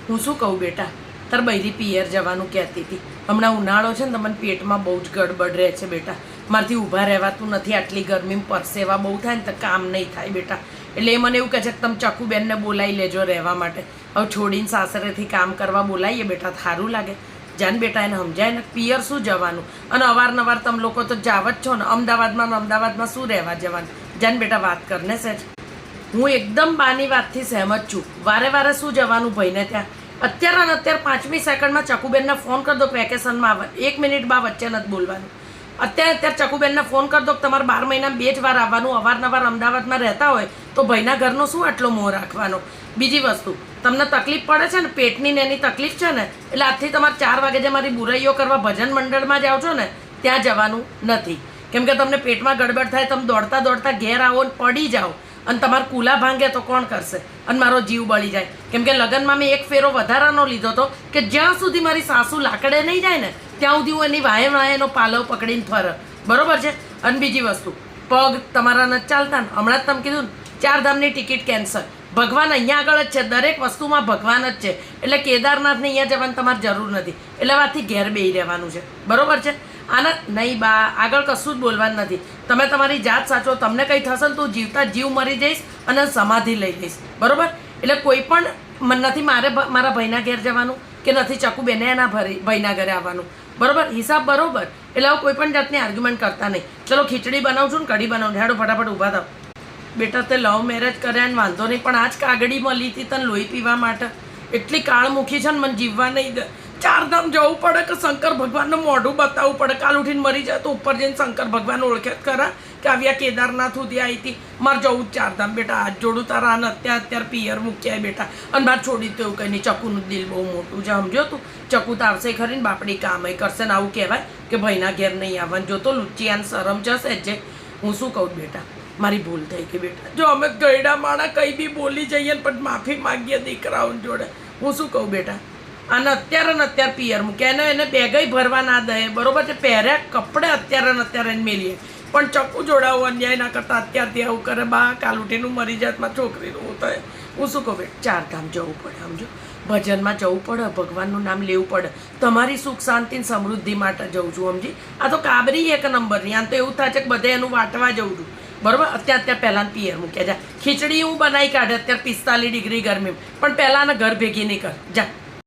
હું શું કહું બેટા, તાર બૈરી પિયર જવાનું કહેતી હતી. હમણાં ઉનાળો છે ને તમને પેટમાં બહુ જ ગડબડ રહે છે બેટા. મારાથી ઊભા રહેવાતું નથી, આટલી ગરમીમાં પરસેવા બહુ થાય ને તો કામ નહીં થાય બેટા. એટલે એ મને એવું કહે છે કે તમે ચકુબેનને બોલાવી લેજો રહેવા માટે. હવે છોડીને સાસરેથી કામ કરવા બોલાવીએ બેટા, સારું લાગે? જાન બેટા, એને સમજાય ને પિયર શું જવાનું, અને અવારનવાર તમે લોકો તો જાવ જ છો ને અમદાવાદમાં શું રહેવા જવાનું. જાન બેટા, વાત કરને સહેજ. હું એકદમ બાની વાતથી સહેમત છું. વારે વારે શું જવાનું ભાઈને ત્યાં? અત્યારે ને અત્યારે 5મી સેકન્ડમાં ચકુબેનને ફોન કરી દો વેકેશનમાં આવે, 1 મિનિટ બા વચ્ચે નથી બોલવાનું. અત્યારે ચકુબેનને ફોન કરી દો કે તમારે 12 મહિનામાં 2 જ વાર આવવાનું, અવારનવાર અમદાવાદમાં રહેતા હોય તો ભાઈના ઘરનો શું આટલો મોહ રાખવાનો. બીજી વસ્તુ, તમને તકલીફ પડે છે ને પેટની ને એની તકલીફ છે ને, એટલે આજથી તમારે 4 વાગે જે મારી બુરાઈઓ કરવા ભજન મંડળમાં જાઓ છો ને ત્યાં જવાનું નથી. કેમ કે તમને પેટમાં ગડબડ થાય, તમે દોડતા દોડતા ઘેર આવો ને પડી જાઓ અને તમારા કુલા ભાંગે તો કોણ કરશે? અને મારો જીવ બળી જાય. કેમ કે લગ્નમાં મેં 1 ફેરો વધારાનો લીધો હતો કે જ્યાં સુધી મારી સાસુ લાકડે નહીં જાય ને ત્યાં સુધી હું એની વાહે વાહે એનો પાલવ પકડીને ફરે, બરોબર છે? અને બીજી વસ્તુ, પગ તમારા નથી ચાલતા ને, હમણાં જ તમે કીધું ને 4 ધામની ટિકિટ કેન્સલ. ભગવાન અહીંયા આગળ જ છે, દરેક વસ્તુમાં ભગવાન જ છે. એટલે કેદારનાથને અહીંયા જવાની તમારે જરૂર નથી. એટલે વાતથી ઘેર બેસી રહેવાનું છે, બરોબર છે? આના નહીં બા, આગળ કશું જ બોલવાનું નથી. તમે તમારી જાત સાચો, તમને કંઈ થશે ને તું જીવતા જીવ મરી જઈશ અને સમાધિ લઈ લઈશ, બરોબર? એટલે કોઈ પણ નથી મારા ભાઈના ઘેર જવાનું કે નથી ચકુબેને એના ભાઈના ઘરે આવવાનું, બરોબર? હિસાબ બરોબર. એટલે હવે કોઈ પણ જાતની આર્ગ્યુમેન્ટ કરતા નહીં. ચલો ખીચડી બનાવું છું ને કઢી બનાવું, હેડો ફટાફટ ઊભા થાવ. બેટા, તે લવ મેરેજ કર્યા ને વાંધો નહીં, પણ આજ કાગડી મળી હતી તને લોહી પીવા માટે. એટલી કાળમુખી છે ને, મને જીવવા નહીં દે. 4 ધામ જવું પડે કે શંકર ભગવાનનું મોઢું બતાવવું પડે? કાલ ઉઠીને મરી જાય તો ઉપર જઈને શંકર ભગવાન ઓળખે જ ખરા કે આવ્યા કેદારનાથ સુધી આવી હતી. મારે જવું જ 4 ધામ બેટા. હાથ જોડું તારા, અને અત્યારે પિયર મૂક્યા બેટા. અને મારે છોડી તો એવું કંઈ નહીં. ચકુનું દિલ બહુ મોટું છે, સમજો તું? ચકુ તો આવશે ખરી ને બાપડી કામ કરશે ને આવું કહેવાય કે ભાઈના ઘેર નહીં આવવાનું. જો તો લુચ્ચી આને શરમ જશે જે. હું શું કહું બેટા, મારી ભૂલ થઈ ગઈ બેટા. જો અમે ગયડા માણા કંઈ બી બોલી જઈએ ને પણ માફી માગીએ દીકરાઓને જોડે. હું શું કહું બેટા, અને અત્યારે પિયર મૂકે એને બેગઈ ભરવા ના દે, બરોબર છે? પહેર્યા કપડે અત્યારે એને મેલીએ, પણ ચક્કુ જોડાવો અન્યાય ના કરતા અત્યારથી આવું કરે. બા કાલ ઉઠીનું મરી જાતમાં છોકરીનું હું થાય. હું શું કહું બેટા, 4 ધામ જવું પડે, સમજો? ભજનમાં જવું પડે, ભગવાનનું નામ લેવું પડે. તમારી સુખ શાંતિ સમૃદ્ધિ માટે જઉં છું, સમજી? આ તો કાબરી 1 નંબરની. આમ તો એવું થાય છે કે બધે એનું વાટવા જઉં છું, બરોબર? અત્યારે પહેલાં પિયર મૂક્યા જા. ખીચડી હું બનાવી કાઢે અત્યારે 45 ડિગ્રી ગરમી, પણ પહેલાં ઘર ભેગી નહીં કર જા.